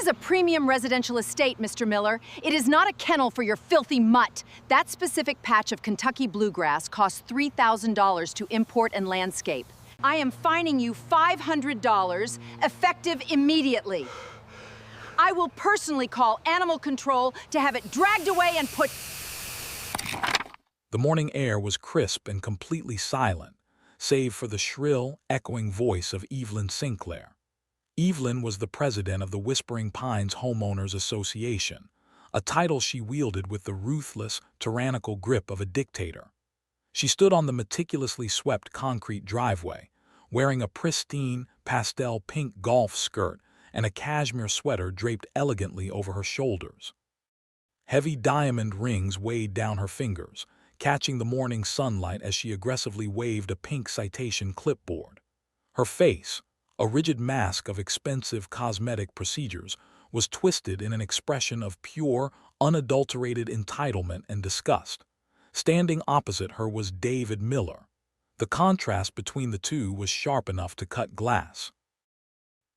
a premium residential estate, Mr. Miller. It is not a kennel for your filthy mutt. That specific patch of Kentucky bluegrass costs $3,000 to import and landscape. I am fining you $500, effective immediately. I will personally call animal control to have it dragged away and put... The morning air was crisp and completely silent, save for the shrill, echoing voice of Evelyn Sinclair. Evelyn was the president of the Whispering Pines Homeowners Association, a title she wielded with the ruthless, tyrannical grip of a dictator. She stood on the meticulously swept concrete driveway, wearing a pristine, pastel pink golf skirt and a cashmere sweater draped elegantly over her shoulders. Heavy diamond rings weighed down her fingers, catching the morning sunlight as she aggressively waved a pink citation clipboard. Her face, a rigid mask of expensive cosmetic procedures, was twisted in an expression of pure, unadulterated entitlement and disgust. Standing opposite her was David Miller. The contrast between the two was sharp enough to cut glass.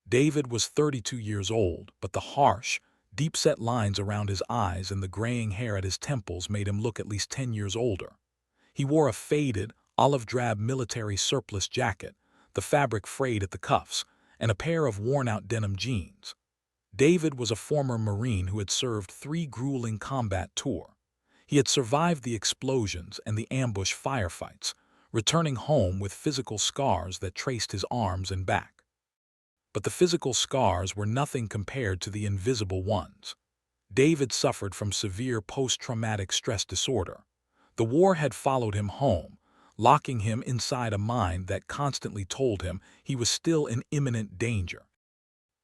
David was 32 years old, but the harsh, deep-set lines around his eyes and the graying hair at his temples made him look at least 10 years older. He wore a faded, olive-drab military surplus jacket, the fabric frayed at the cuffs, and a pair of worn-out denim jeans. David was a former Marine who had served 3 grueling combat tours. He had survived the explosions and the ambush firefights, returning home with physical scars that traced his arms and back. But the physical scars were nothing compared to the invisible ones. David suffered from severe post-traumatic stress disorder. The war had followed him home, locking him inside a mind that constantly told him he was still in imminent danger.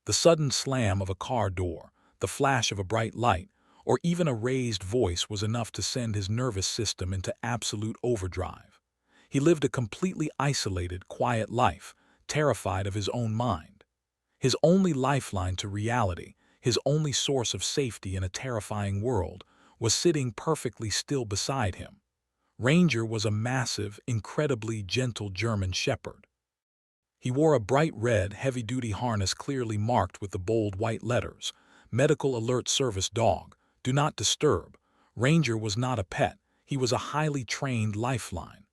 The sudden slam of a car door, the flash of a bright light, or even a raised voice was enough to send his nervous system into absolute overdrive. He lived a completely isolated, quiet life, terrified of his own mind. His only lifeline to reality, his only source of safety in a terrifying world, was sitting perfectly still beside him. Ranger was a massive, incredibly gentle German shepherd. He wore a bright red, heavy-duty harness clearly marked with the bold white letters, Medical Alert Service Dog, Do Not Disturb. Ranger was not a pet, he was a highly trained lifeline.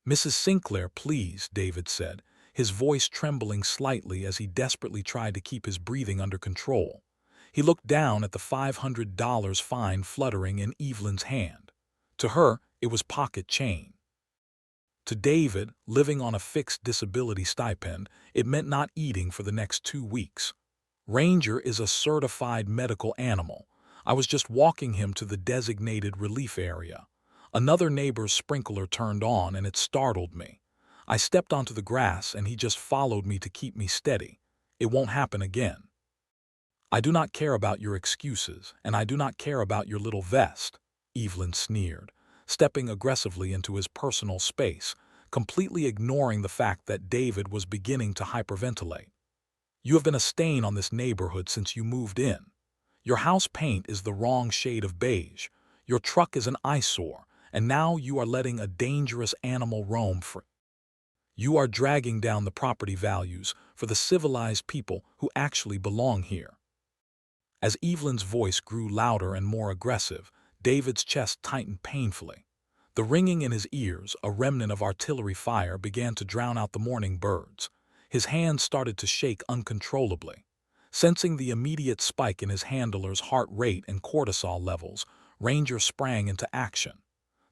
"Mrs. Sinclair, please," David said, his voice trembling slightly as he desperately tried to keep his breathing under control. He looked down at the $500 fine fluttering in Evelyn's hand. To her, it was pocket change. To David, living on a fixed disability stipend, it meant not eating for the next 2 weeks. Ranger is a certified medical animal. I was just walking him to the designated relief area. Another neighbor's sprinkler turned on and it startled me. I stepped onto the grass and he just followed me to keep me steady. It won't happen again. "I do not care about your excuses, and I do not care about your little vest," Evelyn sneered, stepping aggressively into his personal space, completely ignoring the fact that David was beginning to hyperventilate. "You have been a stain on this neighborhood since you moved in. Your house paint is the wrong shade of beige, your truck is an eyesore, and now you are letting a dangerous animal roam free. You are dragging down the property values for the civilized people who actually belong here." As Evelyn's voice grew louder and more aggressive, David's chest tightened painfully. The ringing in his ears, a remnant of artillery fire, began to drown out the morning birds. His hands started to shake uncontrollably. Sensing the immediate spike in his handler's heart rate and cortisol levels, Ranger sprang into action.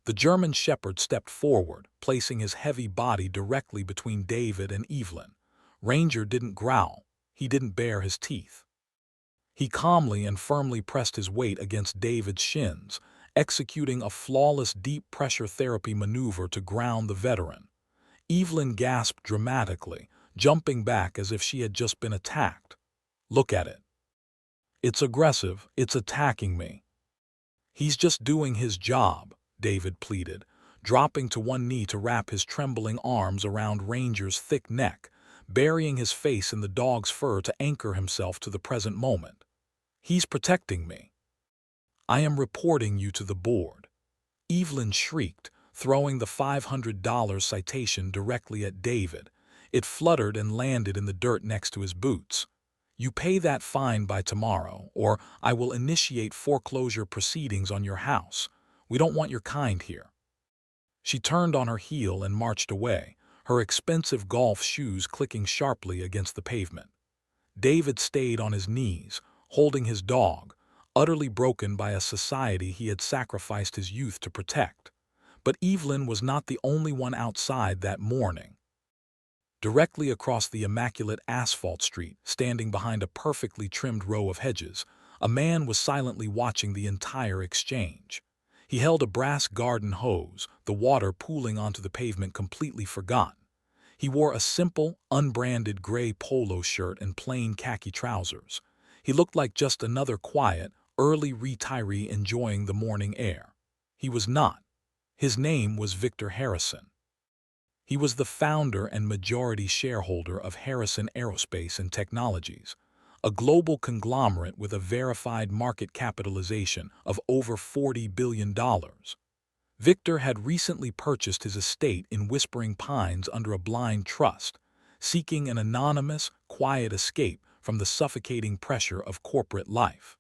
The German shepherd stepped forward, placing his heavy body directly between David and Evelyn. Ranger didn't growl. He didn't bare his teeth. He calmly and firmly pressed his weight against David's shins, executing a flawless deep-pressure therapy maneuver to ground the veteran. Evelyn gasped dramatically, jumping back as if she had just been attacked. "Look at it. It's aggressive, it's attacking me." "He's just doing his job," David pleaded, dropping to one knee to wrap his trembling arms around Ranger's thick neck, burying his face in the dog's fur to anchor himself to the present moment. "He's protecting me. I am reporting you to the board." Evelyn shrieked, throwing the $500 citation directly at David. It fluttered and landed in the dirt next to his boots. You pay that fine by tomorrow, or I will initiate foreclosure proceedings on your house. We don't want your kind here." She turned on her heel and marched away, her expensive golf shoes clicking sharply against the pavement. David stayed on his knees, holding his dog, utterly broken by a society he had sacrificed his youth to protect. But Evelyn was not the only one outside that morning. Directly across the immaculate asphalt street, standing behind a perfectly trimmed row of hedges, a man was silently watching the entire exchange. He held a brass garden hose, the water pooling onto the pavement completely forgotten. He wore a simple, unbranded gray polo shirt and plain khaki trousers. He looked like just another quiet, early retiree enjoying the morning air. He was not. His name was Victor Harrison. He was the founder and majority shareholder of Harrison Aerospace and Technologies, a global conglomerate with a verified market capitalization of over $40 billion. Victor had recently purchased his estate in Whispering Pines under a blind trust, seeking an anonymous, quiet escape from the suffocating pressure of corporate life.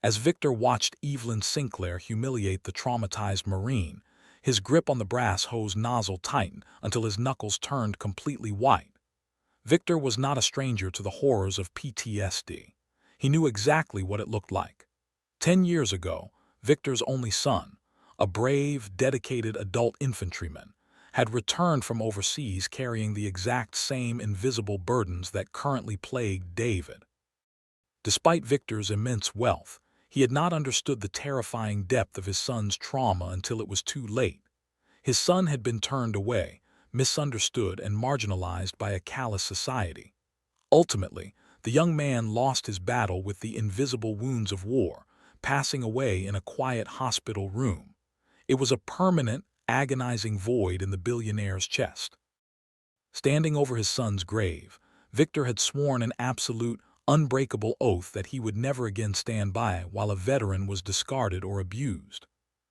As Victor watched Evelyn Sinclair humiliate the traumatized Marine, his grip on the brass hose nozzle tightened until his knuckles turned completely white. Victor was not a stranger to the horrors of PTSD. He knew exactly what it looked like. 10 years ago, Victor's only son, a brave, dedicated adult infantryman, had returned from overseas carrying the exact same invisible burdens that currently plagued David. Despite Victor's immense wealth, he had not understood the terrifying depth of his son's trauma until it was too late. His son had been turned away, misunderstood, and marginalized by a callous society. Ultimately, the young man lost his battle with the invisible wounds of war, passing away in a quiet hospital room. It was a permanent, agonizing void in the billionaire's chest. Standing over his son's grave, Victor had sworn an absolute, unbreakable oath that he would never again stand by while a veteran was discarded or abused.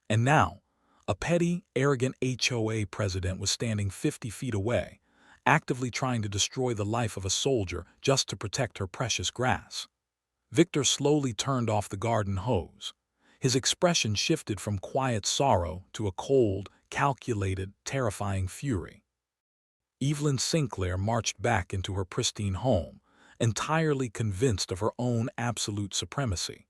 And now, a petty, arrogant HOA president was standing 50 feet away, actively trying to destroy the life of a soldier just to protect her precious grass. Victor slowly turned off the garden hose. His expression shifted from quiet sorrow to a cold, calculated, terrifying fury. Evelyn Sinclair marched back into her pristine home, entirely convinced of her own absolute supremacy.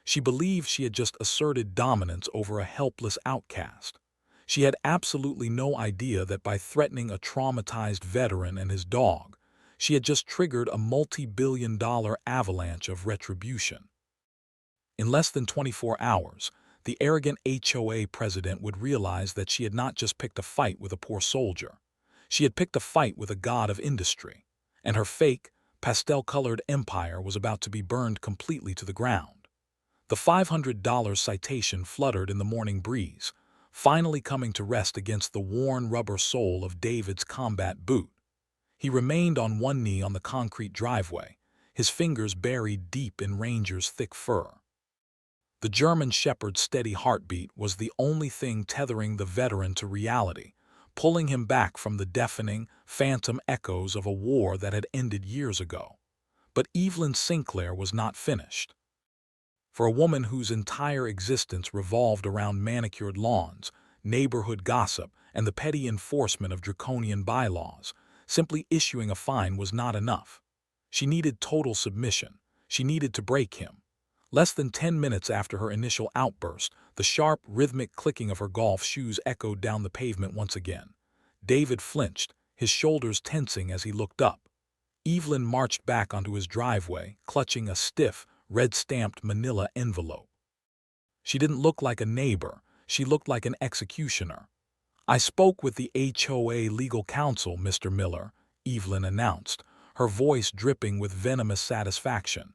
She believed she had just asserted dominance over a helpless outcast. She had absolutely no idea that by threatening a traumatized veteran and his dog, she had just triggered a multi-billion-dollar avalanche of retribution. In less than 24 hours, the arrogant HOA president would realize that she had not just picked a fight with a poor soldier. She had picked a fight with a god of industry, and her fake, pastel-colored empire was about to be burned completely to the ground. The $500 citation fluttered in the morning breeze, finally coming to rest against the worn rubber sole of David's combat boot. He remained on one knee on the concrete driveway, his fingers buried deep in Ranger's thick fur. The German shepherd's steady heartbeat was the only thing tethering the veteran to reality, pulling him back from the deafening, phantom echoes of a war that had ended years ago. But Evelyn Sinclair was not finished. For a woman whose entire existence revolved around manicured lawns, neighborhood gossip, and the petty enforcement of draconian bylaws, simply issuing a fine was not enough. She needed total submission. She needed to break him. Less than 10 minutes after her initial outburst, the sharp, rhythmic clicking of her golf shoes echoed down the pavement once again. David flinched, his shoulders tensing as he looked up. Evelyn marched back onto his driveway, clutching a stiff, red-stamped manila envelope. She didn't look like a neighbor, she looked like an executioner. "I spoke with the HOA legal counsel, Mr. Miller," Evelyn announced, her voice dripping with venomous satisfaction.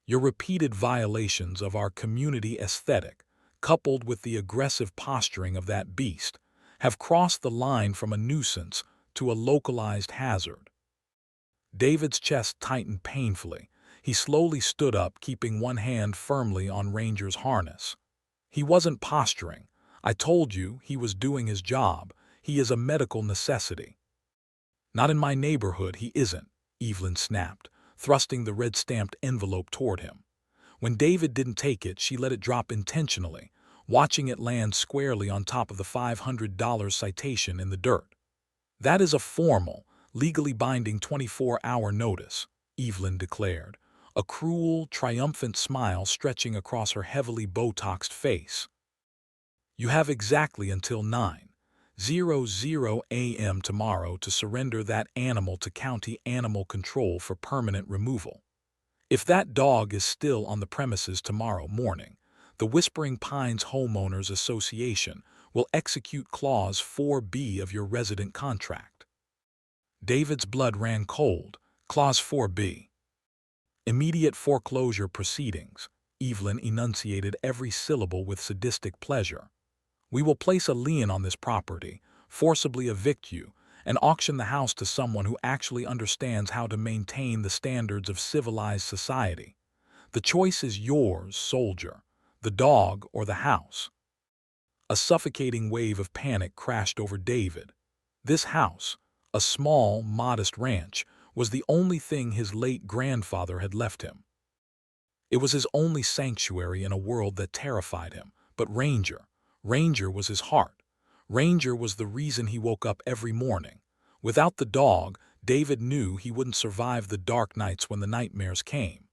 "Your repeated violations of our community aesthetic, coupled with the aggressive posturing of that beast, have crossed the line from a nuisance to a localized hazard." David's chest tightened painfully. He slowly stood up, keeping one hand firmly on Ranger's harness. "He wasn't posturing. I told you he was doing his job. He is a medical necessity." "Not in my neighborhood, he isn't," Evelyn snapped, thrusting the red-stamped envelope toward him. When David didn't take it, she let it drop intentionally, watching it land squarely on top of the $500 citation in the dirt. "That is a formal, legally binding 24-hour notice," Evelyn declared, a cruel, triumphant smile stretching across her heavily Botoxed face. "You have exactly until 9:00 a.m. tomorrow to surrender that animal to county animal control for permanent removal. If that dog is still on the premises tomorrow morning, the Whispering Pines Homeowners Association will execute Clause 4B of your resident contract." David's blood ran cold. Clause 4B. "Immediate foreclosure proceedings." Evelyn enunciated every syllable with sadistic pleasure. "We will place a lien on this property, forcibly evict you, and auction the house to someone who actually understands how to maintain the standards of civilized society. The choice is yours, soldier, the dog or the house." A suffocating wave of panic crashed over David. This house, a small, modest ranch, was the only thing his late grandfather had left him. It was his only sanctuary in a world that terrified him. But Ranger was his heart. Ranger was the reason he woke up every morning. Without the dog, David knew he wouldn't survive the dark nights when the nightmares came.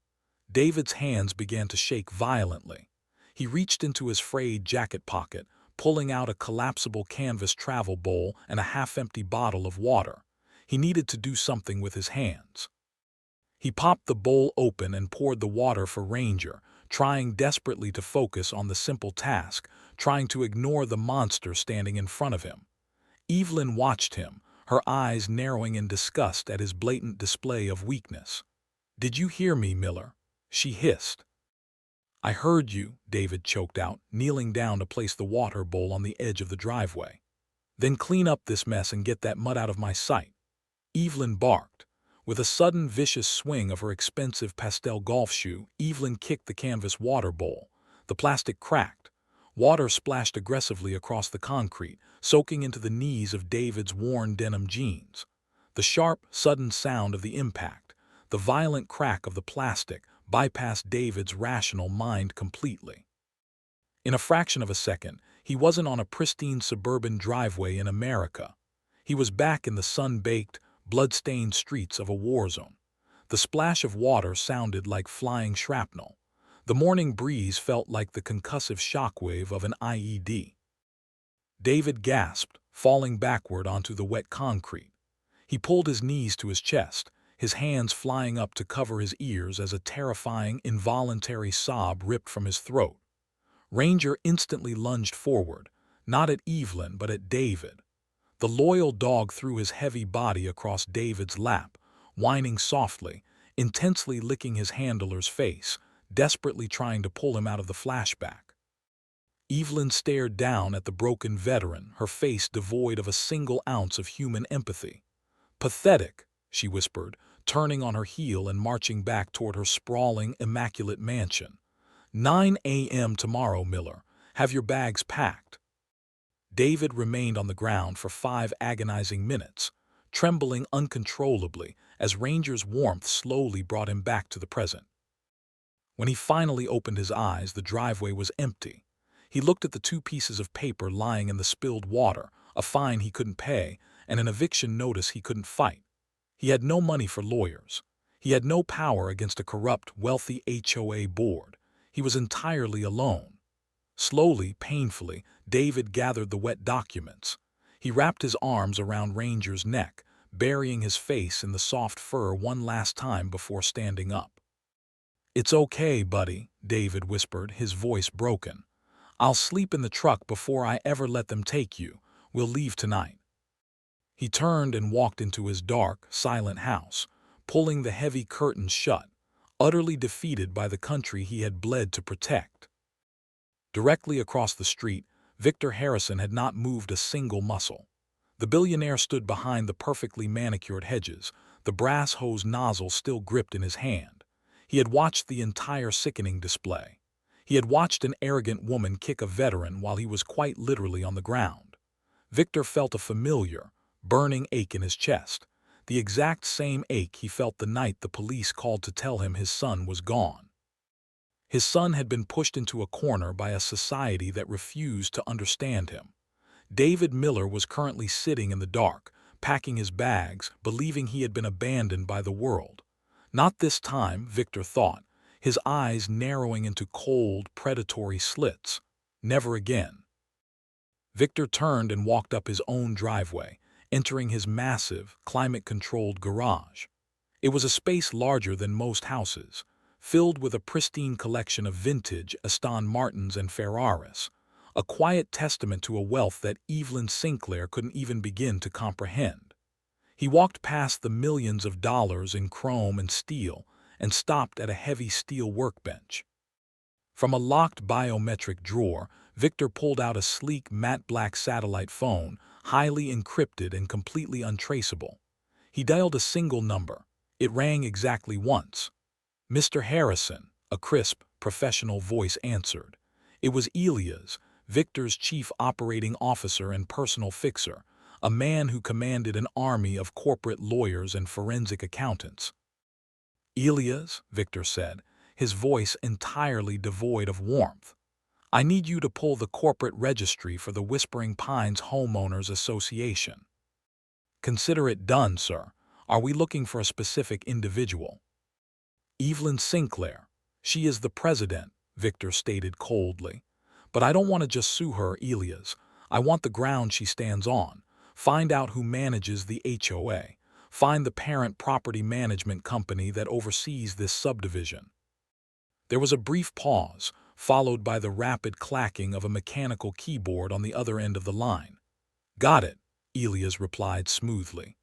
David's hands began to shake violently. He reached into his frayed jacket pocket, pulling out a collapsible canvas travel bowl and a half-empty bottle of water. He needed to do something with his hands. He popped the bowl open and poured the water for Ranger, trying desperately to focus on the simple task, trying to ignore the monster standing in front of him. Evelyn watched him, her eyes narrowing in disgust at his blatant display of weakness. "Did you hear me, Miller?" she hissed. "I heard you," David choked out, kneeling down to place the water bowl on the edge of the driveway. "Then clean up this mess and get that mud out of my sight," Evelyn barked. With a sudden vicious swing of her expensive pastel golf shoe, Evelyn kicked the canvas water bowl. The plastic cracked. Water splashed aggressively across the concrete, soaking into the knees of David's worn denim jeans. The sharp, sudden sound of the impact, the violent crack of the plastic, bypassed David's rational mind completely. In a fraction of a second, he wasn't on a pristine suburban driveway in America. He was back in the sun-baked, blood-stained streets of a war zone. The splash of water sounded like flying shrapnel. The morning breeze felt like the concussive shockwave of an IED. David gasped, falling backward onto the wet concrete. He pulled his knees to his chest, his hands flying up to cover his ears as a terrifying, involuntary sob ripped from his throat. Ranger instantly lunged forward, not at Evelyn but at David. The loyal dog threw his heavy body across David's lap, whining softly, intensely licking his handler's face, desperately trying to pull him out of the flashback. Evelyn stared down at the broken veteran, her face devoid of a single ounce of human empathy. "Pathetic," she whispered, turning on her heel and marching back toward her sprawling, immaculate mansion. 9 a.m. tomorrow, Miller. Have your bags packed." David remained on the ground for 5 agonizing minutes, trembling uncontrollably as Ranger's warmth slowly brought him back to the present. When he finally opened his eyes, the driveway was empty. He looked at the 2 pieces of paper lying in the spilled water, a fine he couldn't pay, and an eviction notice he couldn't fight. He had no money for lawyers. He had no power against a corrupt, wealthy HOA board. He was entirely alone. Slowly, painfully, David gathered the wet documents. He wrapped his arms around Ranger's neck, burying his face in the soft fur one last time before standing up. "It's okay, buddy," David whispered, his voice broken. "I'll sleep in the truck before I ever let them take you. We'll leave tonight." He turned and walked into his dark, silent house, pulling the heavy curtains shut, utterly defeated by the country he had bled to protect. Directly across the street, Victor Harrison had not moved a single muscle. The billionaire stood behind the perfectly manicured hedges, the brass hose nozzle still gripped in his hand. He had watched the entire sickening display. He had watched an arrogant woman kick a veteran while he was quite literally on the ground. Victor felt a familiar, burning ache in his chest. the exact same ache he felt the night the police called to tell him his son was gone. His son had been pushed into a corner by a society that refused to understand him. David Miller was currently sitting in the dark, packing his bags, believing he had been abandoned by the world. Not this time, Victor thought, his eyes narrowing into cold, predatory slits. Never again. Victor turned and walked up his own driveway, entering his massive, climate-controlled garage. It was a space larger than most houses, filled with a pristine collection of vintage Aston Martins and Ferraris, a quiet testament to a wealth that Evelyn Sinclair couldn't even begin to comprehend. He walked past the millions of dollars in chrome and steel and stopped at a heavy steel workbench. From a locked biometric drawer, Victor pulled out a sleek matte black satellite phone, highly encrypted and completely untraceable. He dialed a single number. It rang exactly once. "Mr. Harrison," a crisp, professional voice answered. It was Elias, Victor's chief operating officer and personal fixer, a man who commanded an army of corporate lawyers and forensic accountants. "Elias," Victor said, his voice entirely devoid of warmth, "I need you to pull the corporate registry for the Whispering Pines Homeowners Association." "Consider it done, sir. Are we looking for a specific individual?" "Evelyn Sinclair. She is the president," Victor stated coldly. "But I don't want to just sue her, Elias. I want the ground she stands on. Find out who manages the HOA. Find the parent property management company that oversees this subdivision." There was a brief pause, followed by the rapid clacking of a mechanical keyboard on the other end of the line. "Got it," Elias replied smoothly.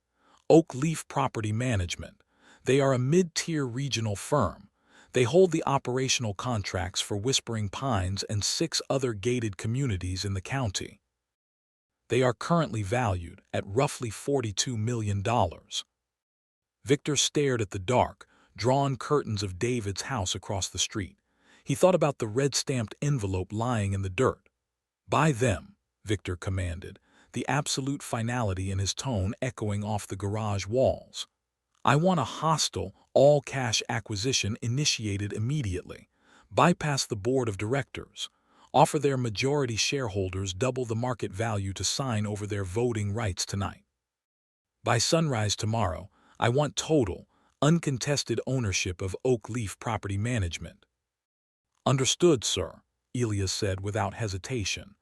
"Oak Leaf Property Management. They are a mid-tier regional firm. They hold the operational contracts for Whispering Pines and 6 other gated communities in the county. They are currently valued at roughly $42 million. Victor stared at the dark, drawn curtains of David's house across the street. He thought about the red-stamped envelope lying in the dirt. "Buy them," Victor commanded, the absolute finality in his tone echoing off the garage walls. "I want a hostile, all-cash acquisition initiated immediately. Bypass the board of directors. Offer their majority shareholders double the market value to sign over their voting rights tonight. By sunrise tomorrow, I want total, uncontested ownership of Oak Leaf Property Management." "Understood, sir," Elias said without hesitation.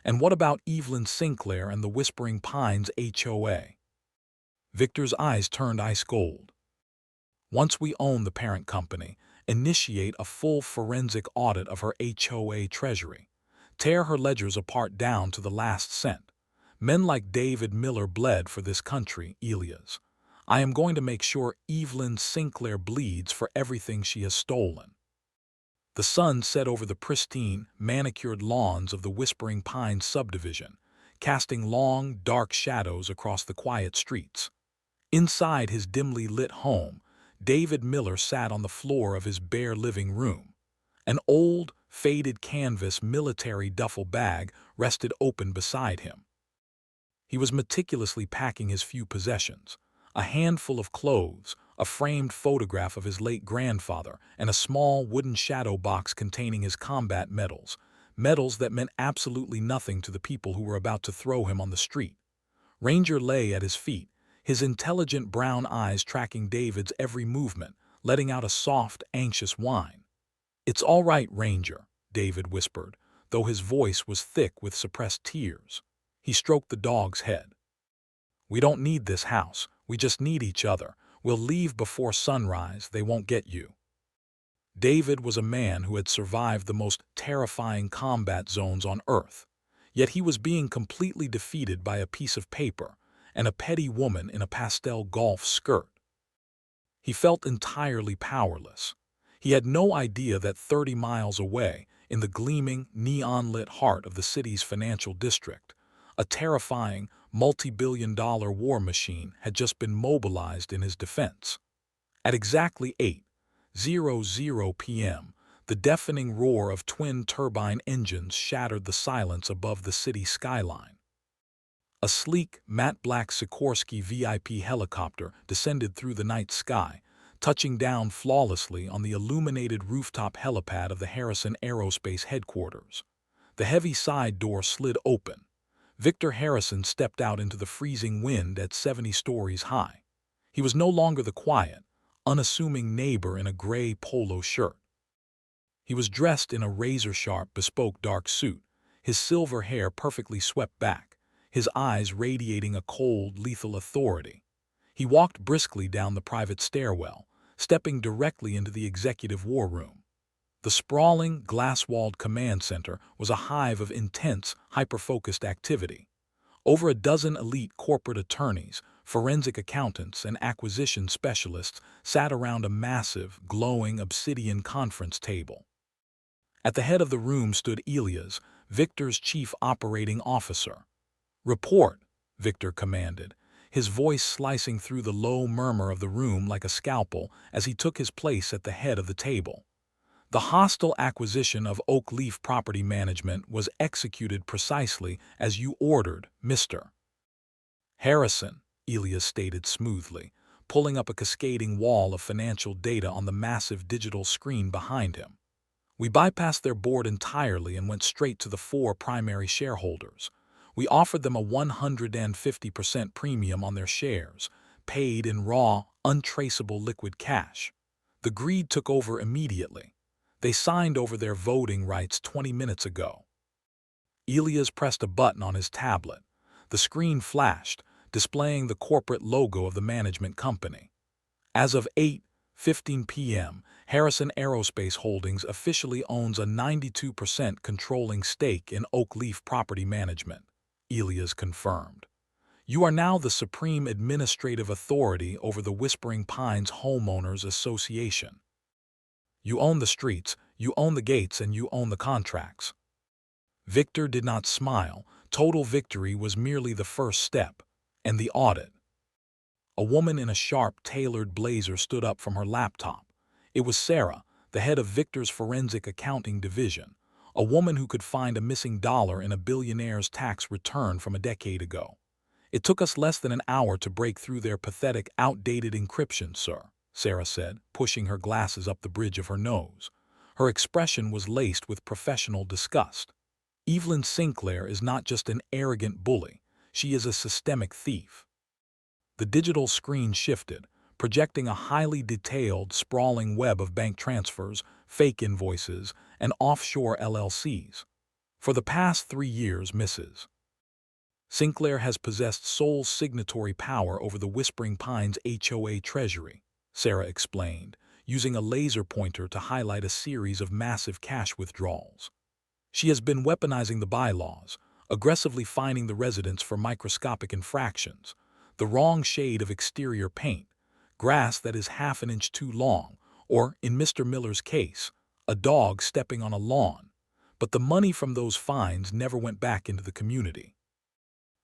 "And what about Evelyn Sinclair and the Whispering Pines HOA?" Victor's eyes turned ice cold. "Once we own the parent company, initiate a full forensic audit of her HOA treasury. Tear her ledgers apart down to the last cent. Men like David Miller bled for this country, Elias. I am going to make sure Evelyn Sinclair bleeds for everything she has stolen." The sun set over the pristine, manicured lawns of the Whispering Pines subdivision, casting long, dark shadows across the quiet streets. Inside his dimly lit home, David Miller sat on the floor of his bare living room. An old, faded canvas military duffel bag rested open beside him. He was meticulously packing his few possessions: a handful of clothes, a framed photograph of his late grandfather, and a small wooden shadow box containing his combat medals, medals that meant absolutely nothing to the people who were about to throw him on the street. Ranger lay at his feet, his intelligent brown eyes tracking David's every movement, letting out a soft, anxious whine. "It's all right, Ranger," David whispered, though his voice was thick with suppressed tears. He stroked the dog's head. "We don't need this house. We just need each other. We'll leave before sunrise. They won't get you." David was a man who had survived the most terrifying combat zones on Earth, yet he was being completely defeated by a piece of paper and a petty woman in a pastel golf skirt. He felt entirely powerless. He had no idea that 30 miles away, in the gleaming, neon-lit heart of the city's financial district, a terrifying, multi-billion-dollar war machine had just been mobilized in his defense. At exactly 8:00 p.m., the deafening roar of twin turbine engines shattered the silence above the city skyline. A sleek, matte black Sikorsky VIP helicopter descended through the night sky, touching down flawlessly on the illuminated rooftop helipad of the Harrison Aerospace headquarters. The heavy side door slid open. Victor Harrison stepped out into the freezing wind at 70 stories high. He was no longer the quiet, unassuming neighbor in a gray polo shirt. He was dressed in a razor-sharp, bespoke dark suit, his silver hair perfectly swept back, his eyes radiating a cold, lethal authority. He walked briskly down the private stairwell, stepping directly into the executive war room. The sprawling, glass-walled command center was a hive of intense, hyper-focused activity. Over a dozen elite corporate attorneys, forensic accountants, and acquisition specialists sat around a massive, glowing obsidian conference table. At the head of the room stood Elias, Victor's chief operating officer. "Report," Victor commanded, his voice slicing through the low murmur of the room like a scalpel as he took his place at the head of the table. "The hostile acquisition of Oak Leaf Property Management was executed precisely as you ordered, Mr. Harrison," Elias stated smoothly, pulling up a cascading wall of financial data on the massive digital screen behind him. "We bypassed their board entirely and went straight to the 4 primary shareholders. We offered them a 150% premium on their shares, paid in raw, untraceable liquid cash. The greed took over immediately. They signed over their voting rights 20 minutes ago." Elias pressed a button on his tablet. The screen flashed, displaying the corporate logo of the management company. As of 8:15 p.m., Harrison Aerospace Holdings officially owns a 92% controlling stake in Oak Leaf Property Management, Elias confirmed. "You are now the supreme administrative authority over the Whispering Pines Homeowners Association. You own the streets, you own the gates, and you own the contracts." Victor did not smile. Total victory was merely the first step, and the audit. A woman in a sharp, tailored blazer stood up from her laptop. It was Sarah, the head of Victor's forensic accounting division, a woman who could find a missing dollar in a Billionaire's tax return from a decade ago. "It took us less than an hour to break through their pathetic, outdated encryption, sir," Sarah said, pushing her glasses up the bridge of her nose. Her expression was laced with professional disgust. "Evelyn Sinclair is not just an arrogant bully, she is a systemic thief." The digital screen shifted, projecting a highly detailed, sprawling web of bank transfers, fake invoices, and offshore LLCs. "For the past 3 years, Mrs. Sinclair has possessed sole signatory power over the Whispering Pines HOA treasury," Sarah explained, using a laser pointer to highlight a series of massive cash withdrawals. "She has been weaponizing the bylaws, aggressively fining the residents for microscopic infractions, the wrong shade of exterior paint, grass that is half an inch too long, or, in Mr. Miller's case, a dog stepping on a lawn. But the money from those fines never went back into the community."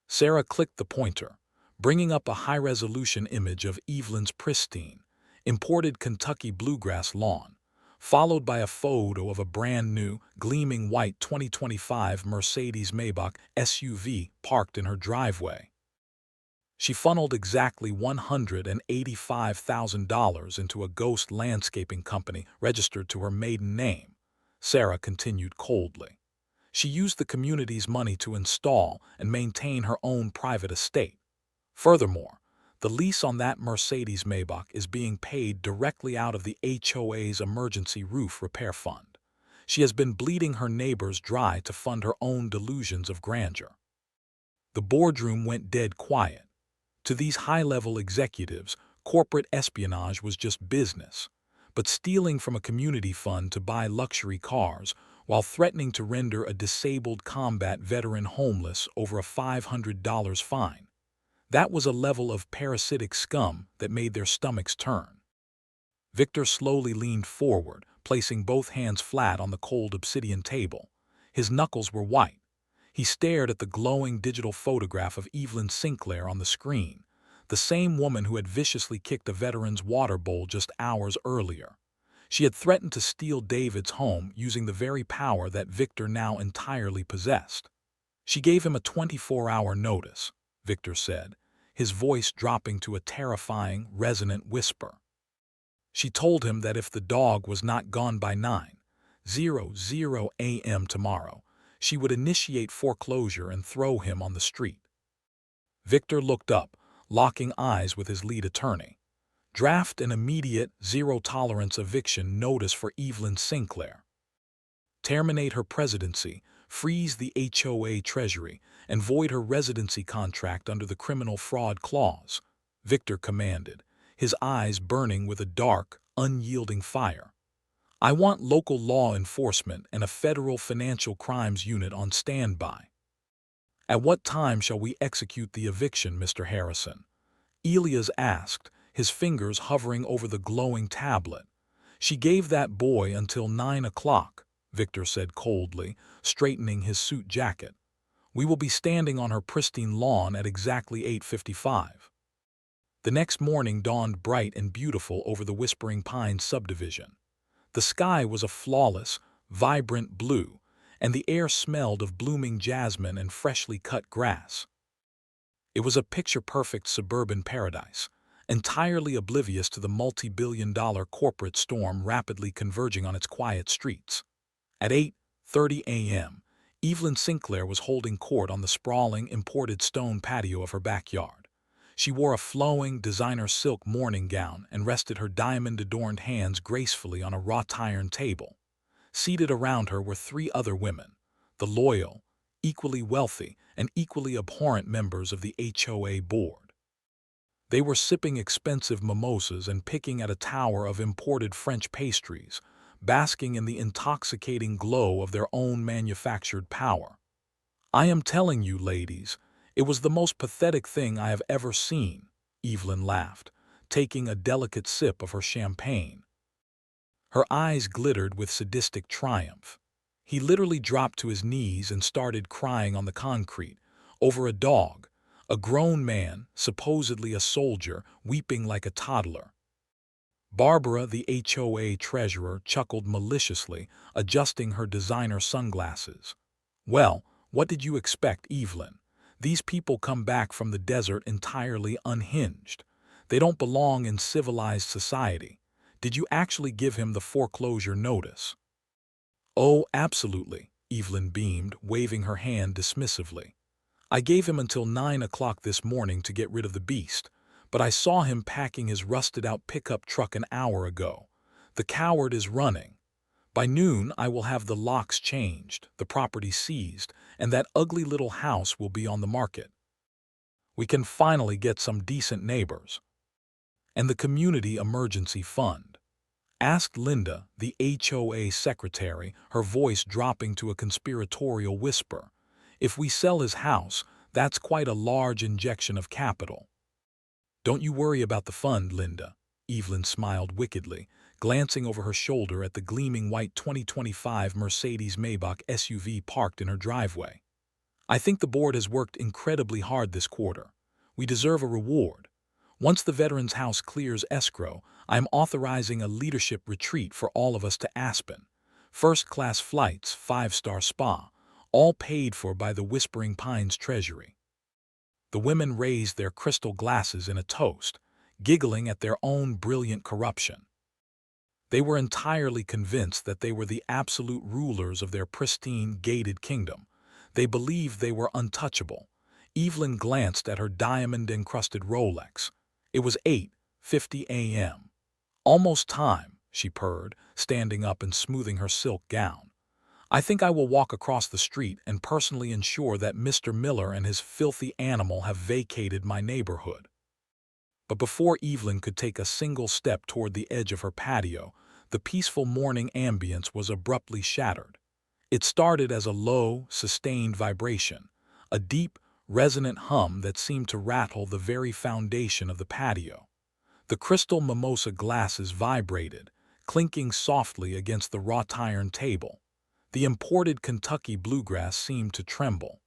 Sarah clicked the pointer, bringing up a high-resolution image of Evelyn's pristine, imported Kentucky bluegrass lawn, followed by a photo of a brand-new, gleaming white 2025 Mercedes-Maybach SUV parked in her driveway. She funneled exactly $185,000 into a ghost landscaping company registered to her maiden name, Sarah continued coldly. She used the community's money to install and maintain her own private estate. Furthermore, the lease on that Mercedes-Maybach is being paid directly out of the HOA's emergency roof repair fund. She has been bleeding her neighbors dry to fund her own delusions of grandeur. The boardroom went dead quiet. To these high-level executives, corporate espionage was just business. But stealing from a community fund to buy luxury cars while threatening to render a disabled combat veteran homeless over a $500 fine, that was a level of parasitic scum that made their stomachs turn. Victor slowly leaned forward, placing both hands flat on the cold obsidian table. His knuckles were white. He stared at the glowing digital photograph of Evelyn Sinclair on the screen, the same woman who had viciously kicked a veteran's water bowl just hours earlier. She had threatened to steal David's home using the very power that Victor now entirely possessed. She gave him a 24-hour notice, Victor said, his voice dropping to a terrifying, resonant whisper. She told him that if the dog was not gone by 9:00 a.m. tomorrow, she would initiate foreclosure and throw him on the street. Victor looked up, locking eyes with his lead attorney. Draft an immediate, zero-tolerance eviction notice for Evelyn Sinclair. Terminate her presidency, freeze the HOA treasury, and void her residency contract under the criminal fraud clause, Victor commanded, his eyes burning with a dark, unyielding fire. I want local law enforcement and a federal financial crimes unit on standby. At what time shall we execute the eviction, Mr. Harrison? Elias asked, his fingers hovering over the glowing tablet. She gave that boy until 9 o'clock, Victor said coldly, straightening his suit jacket. We will be standing on her pristine lawn at exactly 8:55. The next morning dawned bright and beautiful over the Whispering Pines subdivision. The sky was a flawless, vibrant blue, and the air smelled of blooming jasmine and freshly cut grass. It was a picture-perfect suburban paradise, entirely oblivious to the multi-billion-dollar corporate storm rapidly converging on its quiet streets. At 8:30 a.m., Evelyn Sinclair was holding court on the sprawling, imported stone patio of her backyard. She wore a flowing, designer silk morning gown and rested her diamond-adorned hands gracefully on a wrought-iron table. Seated around her were 3 other women, the loyal, equally wealthy, and equally abhorrent members of the HOA board. They were sipping expensive mimosas and picking at a tower of imported French pastries, basking in the intoxicating glow of their own manufactured power. I am telling you, ladies, it was the most pathetic thing I have ever seen, Evelyn laughed, taking a delicate sip of her champagne. Her eyes glittered with sadistic triumph. He literally dropped to his knees and started crying on the concrete, over a dog, a grown man, supposedly a soldier, weeping like a toddler. Barbara, the HOA treasurer, chuckled maliciously, adjusting her designer sunglasses. Well, what did you expect, Evelyn? These people come back from the desert entirely unhinged. They don't belong in civilized society. Did you actually give him the foreclosure notice? Oh, absolutely, Evelyn beamed, waving her hand dismissively. I gave him until 9 o'clock this morning to get rid of the beast, but I saw him packing his rusted-out pickup truck an hour ago. The coward is running. By noon, I will have the locks changed, the property seized, and that ugly little house will be on the market. We can finally get some decent neighbors. And the Community Emergency Fund? Asked Linda, the HOA secretary, her voice dropping to a conspiratorial whisper. If we sell his house, that's quite a large injection of capital. Don't you worry about the fund, Linda, Evelyn smiled wickedly, glancing over her shoulder at the gleaming white 2025 Mercedes-Maybach SUV parked in her driveway. I think the board has worked incredibly hard this quarter. We deserve a reward. Once the Veterans House clears escrow, I am authorizing a leadership retreat for all of us to Aspen. First-class flights, 5-star spa, all paid for by the Whispering Pines treasury. The women raised their crystal glasses in a toast, giggling at their own brilliant corruption. They were entirely convinced that they were the absolute rulers of their pristine, gated kingdom. They believed they were untouchable. Evelyn glanced at her diamond-encrusted Rolex. It was 8:50 a.m. Almost time, she purred, standing up and smoothing her silk gown. I think I will walk across the street and personally ensure that Mr. Miller and his filthy animal have vacated my neighborhood. But before Evelyn could take a single step toward the edge of her patio, the peaceful morning ambience was abruptly shattered. It started as a low, sustained vibration, a deep, resonant hum that seemed to rattle the very foundation of the patio. The crystal mimosa glasses vibrated, clinking softly against the wrought iron table. The imported Kentucky bluegrass seemed to tremble.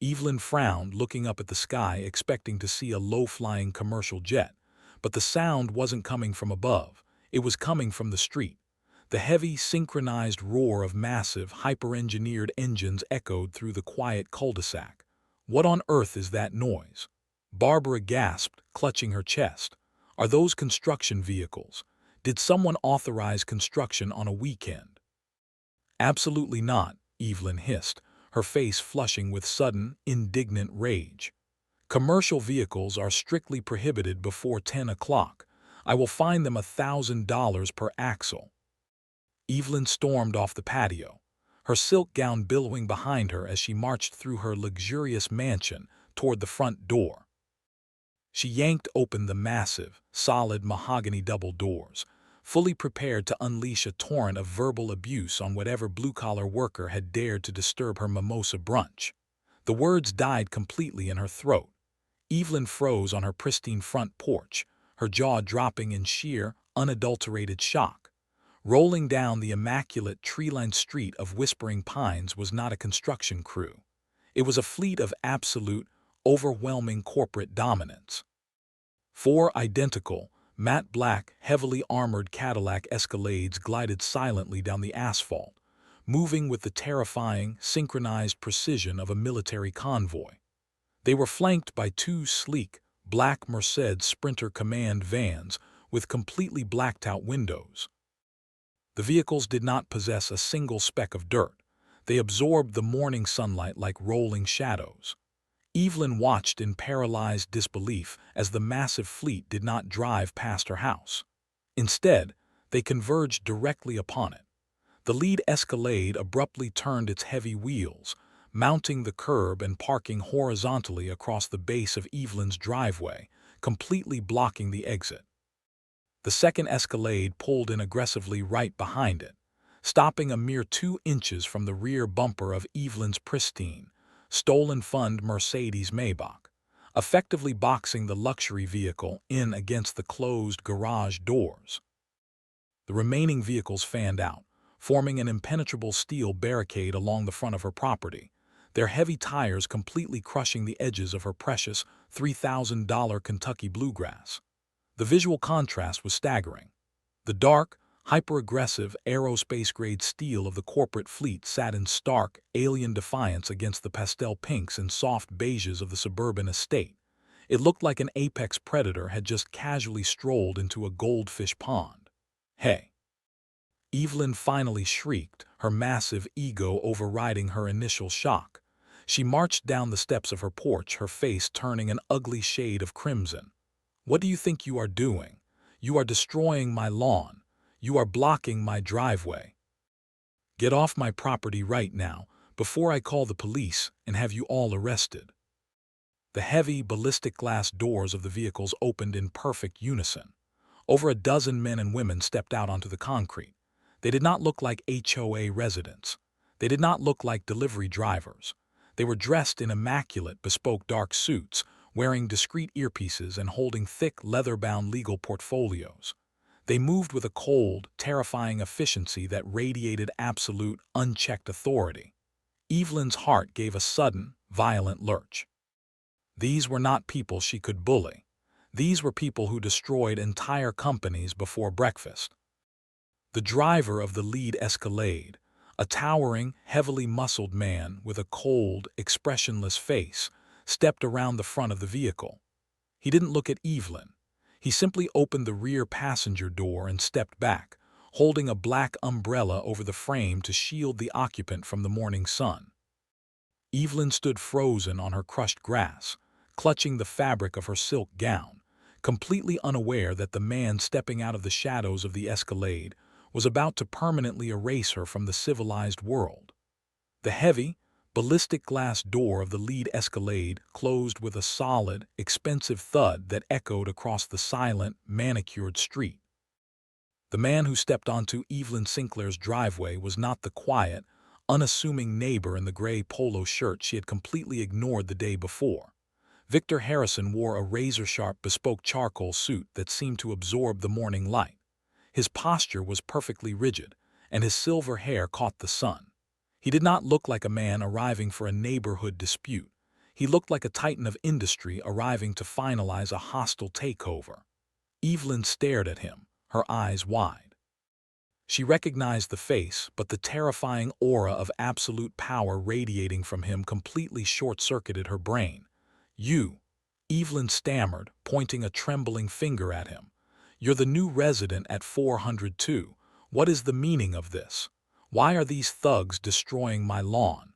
Evelyn frowned, looking up at the sky, expecting to see a low-flying commercial jet, but the sound wasn't coming from above. It was coming from the street. The heavy, synchronized roar of massive, hyper-engineered engines echoed through the quiet cul-de-sac. "What on earth is that noise?" Barbara gasped, clutching her chest. "Are those construction vehicles? Did someone authorize construction on a weekend?" "Absolutely not," Evelyn hissed, her face flushing with sudden, indignant rage. "Commercial vehicles are strictly prohibited before 10 o'clock. I will fine them $1,000 per axle." Evelyn stormed off the patio, her silk gown billowing behind her as she marched through her luxurious mansion toward the front door. She yanked open the massive, solid mahogany double doors, fully prepared to unleash a torrent of verbal abuse on whatever blue-collar worker had dared to disturb her mimosa brunch. The words died completely in her throat. Evelyn froze on her pristine front porch, her jaw dropping in sheer, unadulterated shock. Rolling down the immaculate tree-lined street of Whispering Pines was not a construction crew. It was a fleet of absolute, overwhelming corporate dominance. 4 identical, matte black, heavily armored Cadillac Escalades glided silently down the asphalt, moving with the terrifying, synchronized precision of a military convoy. They were flanked by 2 sleek, black Mercedes Sprinter Command vans with completely blacked-out windows. The vehicles did not possess a single speck of dirt. They absorbed the morning sunlight like rolling shadows. Evelyn watched in paralyzed disbelief as the massive fleet did not drive past her house. Instead, they converged directly upon it. The lead Escalade abruptly turned its heavy wheels, mounting the curb and parking horizontally across the base of Evelyn's driveway, completely blocking the exit. The second Escalade pulled in aggressively right behind it, stopping a mere 2 inches from the rear bumper of Evelyn's pristine, stolen-fund Mercedes Maybach, effectively boxing the luxury vehicle in against the closed garage doors. The remaining vehicles fanned out, forming an impenetrable steel barricade along the front of her property, their heavy tires completely crushing the edges of her precious $3,000 Kentucky bluegrass. The visual contrast was staggering. The dark, hyper-aggressive, aerospace-grade steel of the corporate fleet sat in stark, alien defiance against the pastel pinks and soft beiges of the suburban estate. It looked like an apex predator had just casually strolled into a goldfish pond. "Hey!" Evelyn finally shrieked, her massive ego overriding her initial shock. She marched down the steps of her porch, her face turning an ugly shade of crimson. "What do you think you are doing? You are destroying my lawn. You are blocking my driveway. Get off my property right now, before I call the police and have you all arrested." The heavy, ballistic glass doors of the vehicles opened in perfect unison. Over a dozen men and women stepped out onto the concrete. They did not look like HOA residents. They did not look like delivery drivers. They were dressed in immaculate, bespoke dark suits, wearing discreet earpieces and holding thick, leather-bound legal portfolios. They moved with a cold, terrifying efficiency that radiated absolute, unchecked authority. Evelyn's heart gave a sudden, violent lurch. These were not people she could bully. These were people who destroyed entire companies before breakfast. The driver of the lead Escalade, a towering, heavily muscled man with a cold, expressionless face, stepped around the front of the vehicle. He didn't look at Evelyn. He simply opened the rear passenger door and stepped back, holding a black umbrella over the frame to shield the occupant from the morning sun. Evelyn stood frozen on her crushed grass, clutching the fabric of her silk gown, completely unaware that the man stepping out of the shadows of the Escalade was about to permanently erase her from the civilized world. The heavy, ballistic glass door of the lead Escalade closed with a solid, expensive thud that echoed across the silent, manicured street. The man who stepped onto Evelyn Sinclair's driveway was not the quiet, unassuming neighbor in the gray polo shirt she had completely ignored the day before. Victor Harrison wore a razor-sharp bespoke charcoal suit that seemed to absorb the morning light. His posture was perfectly rigid, and his silver hair caught the sun. He did not look like a man arriving for a neighborhood dispute. He looked like a titan of industry arriving to finalize a hostile takeover. Evelyn stared at him, her eyes wide. She recognized the face, but the terrifying aura of absolute power radiating from him completely short-circuited her brain. "You," Evelyn stammered, pointing a trembling finger at him. "You're the new resident at 402. What is the meaning of this? Why are these thugs destroying my lawn?"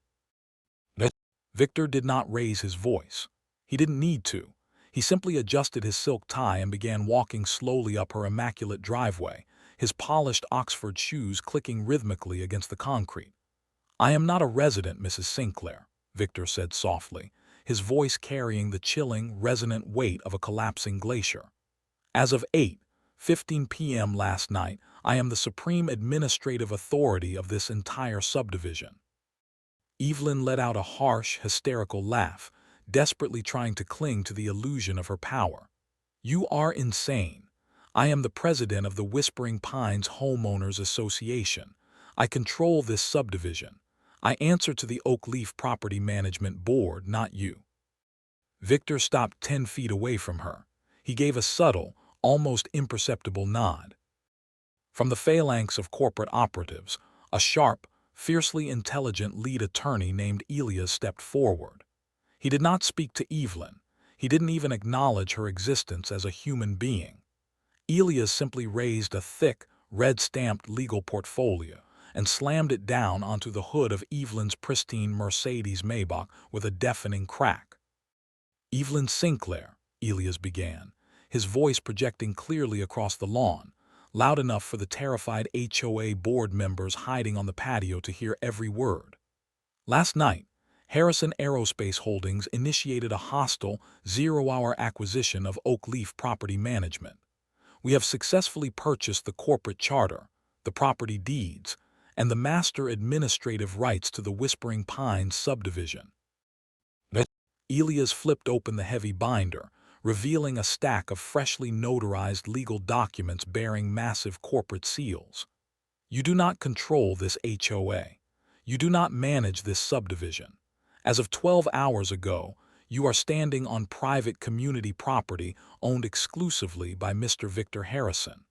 Victor did not raise his voice. He didn't need to. He simply adjusted his silk tie and began walking slowly up her immaculate driveway, his polished Oxford shoes clicking rhythmically against the concrete. "I am not a resident, Mrs. Sinclair," Victor said softly, his voice carrying the chilling, resonant weight of a collapsing glacier. "As of 8:15 p.m. last night, I am the supreme administrative authority of this entire subdivision." Evelyn let out a harsh, hysterical laugh, desperately trying to cling to the illusion of her power. "You are insane. I am the president of the Whispering Pines Homeowners Association. I control this subdivision. I answer to the Oak Leaf Property Management Board, not you." Victor stopped 10 feet away from her. He gave a subtle, almost imperceptible nod. From the phalanx of corporate operatives, a sharp, fiercely intelligent lead attorney named Elias stepped forward. He did not speak to Evelyn. He didn't even acknowledge her existence as a human being. Elias simply raised a thick, red-stamped legal portfolio and slammed it down onto the hood of Evelyn's pristine Mercedes Maybach with a deafening crack. "Evelyn Sinclair," Elias began, his voice projecting clearly across the lawn, loud enough for the terrified HOA board members hiding on the patio to hear every word. "Last night, Harrison Aerospace Holdings initiated a hostile, zero-hour acquisition of Oak Leaf Property Management. We have successfully purchased the corporate charter, the property deeds, and the master administrative rights to the Whispering Pines subdivision." Elias flipped open the heavy binder, revealing a stack of freshly notarized legal documents bearing massive corporate seals. "You do not control this HOA. You do not manage this subdivision. As of 12 hours ago, you are standing on private community property owned exclusively by Mr. Victor Harrison."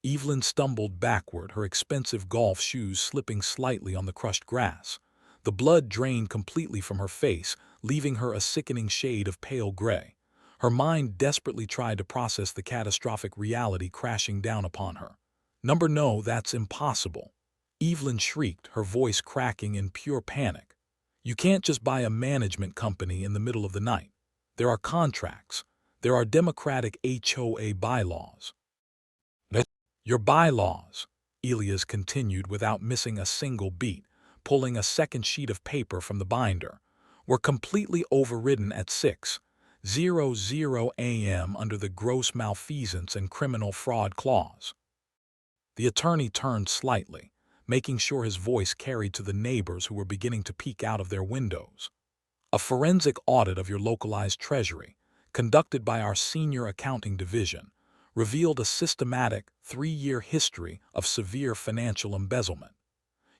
Evelyn stumbled backward, her expensive golf shoes slipping slightly on the crushed grass. The blood drained completely from her face, leaving her a sickening shade of pale gray. Her mind desperately tried to process the catastrophic reality crashing down upon her. No, that's impossible." Evelyn shrieked, her voice cracking in pure panic. "You can't just buy a management company in the middle of the night. There are contracts. There are democratic HOA bylaws." "Your bylaws," Elias continued without missing a single beat, pulling a second sheet of paper from the binder, "were completely overridden at 6:00 a.m. under the gross malfeasance and criminal fraud clause." The attorney turned slightly, making sure his voice carried to the neighbors who were beginning to peek out of their windows. "A forensic audit of your localized treasury, conducted by our senior accounting division, revealed a systematic 3-year history of severe financial embezzlement.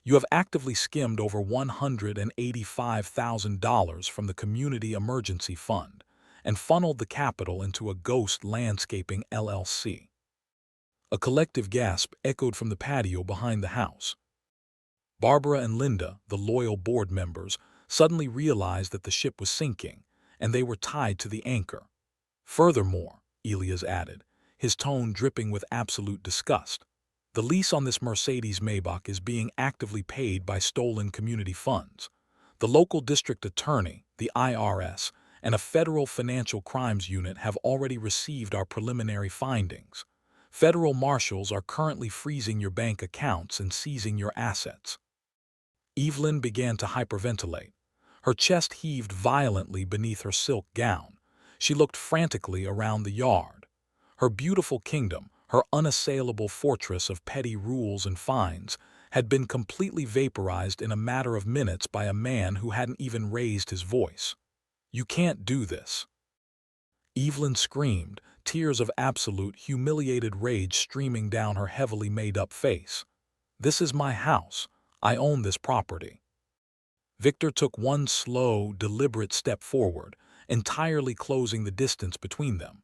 You have actively skimmed over $185,000 from the Community Emergency Fund and funneled the capital into a ghost landscaping LLC." A collective gasp echoed from the patio behind the house. Barbara and Linda, the loyal board members, suddenly realized that the ship was sinking, and they were tied to the anchor. "Furthermore," Elias added, his tone dripping with absolute disgust, "the lease on this Mercedes Maybach is being actively paid by stolen community funds. The local district attorney, the IRS, and a federal financial crimes unit have already received our preliminary findings. Federal marshals are currently freezing your bank accounts and seizing your assets." Evelyn began to hyperventilate. Her chest heaved violently beneath her silk gown. She looked frantically around the yard. Her beautiful kingdom, her unassailable fortress of petty rules and fines, had been completely vaporized in a matter of minutes by a man who hadn't even raised his voice. "You can't do this." Evelyn screamed, tears of absolute, humiliated rage streaming down her heavily made-up face. "This is my house. I own this property." Victor took one slow, deliberate step forward, entirely closing the distance between them.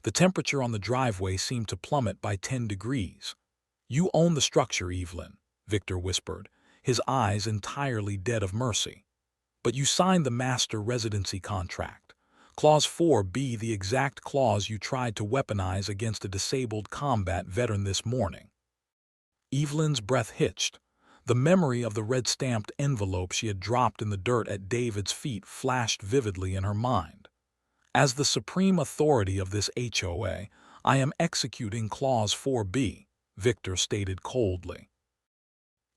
The temperature on the driveway seemed to plummet by 10 degrees. "You own the structure, Evelyn," Victor whispered, his eyes entirely dead of mercy. "But you signed the master residency contract. Clause 4B, the exact clause you tried to weaponize against a disabled combat veteran this morning." Evelyn's breath hitched. The memory of the red-stamped envelope she had dropped in the dirt at David's feet flashed vividly in her mind. "As the supreme authority of this HOA, I am executing Clause 4B, Victor stated coldly.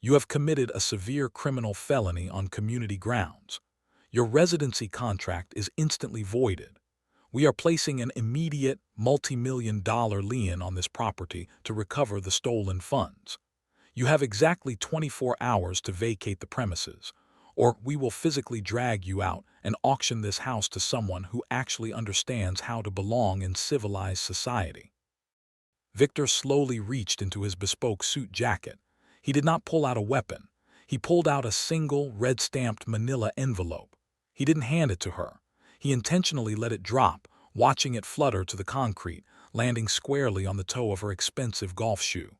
"You have committed a severe criminal felony on community grounds. Your residency contract is instantly voided. We are placing an immediate multi-million-dollar lien on this property to recover the stolen funds. You have exactly 24 hours to vacate the premises, or we will physically drag you out and auction this house to someone who actually understands how to belong in civilized society." Victor slowly reached into his bespoke suit jacket. He did not pull out a weapon. He pulled out a single red-stamped manila envelope. He didn't hand it to her. He intentionally let it drop, watching it flutter to the concrete, landing squarely on the toe of her expensive golf shoe.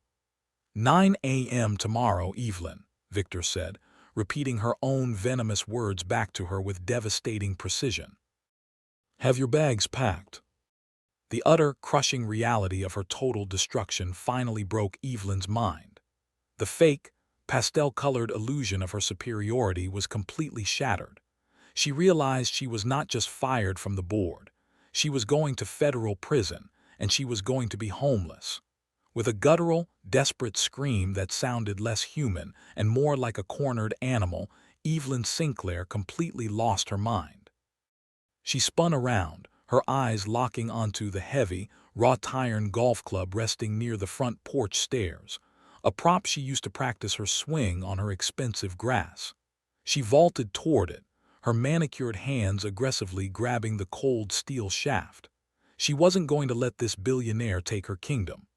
"9 a.m. tomorrow, Evelyn," Victor said, repeating her own venomous words back to her with devastating precision. "Have your bags packed." The utter, crushing reality of her total destruction finally broke Evelyn's mind. The fake, pastel-colored illusion of her superiority was completely shattered. She realized she was not just fired from the board. She was going to federal prison, and she was going to be homeless. With a guttural, desperate scream that sounded less human and more like a cornered animal, Evelyn Sinclair completely lost her mind. She spun around, her eyes locking onto the heavy, wrought-iron golf club resting near the front porch stairs, a prop she used to practice her swing on her expensive grass. She vaulted toward it, her manicured hands aggressively grabbing the cold steel shaft. She wasn't going to let this billionaire take her kingdom.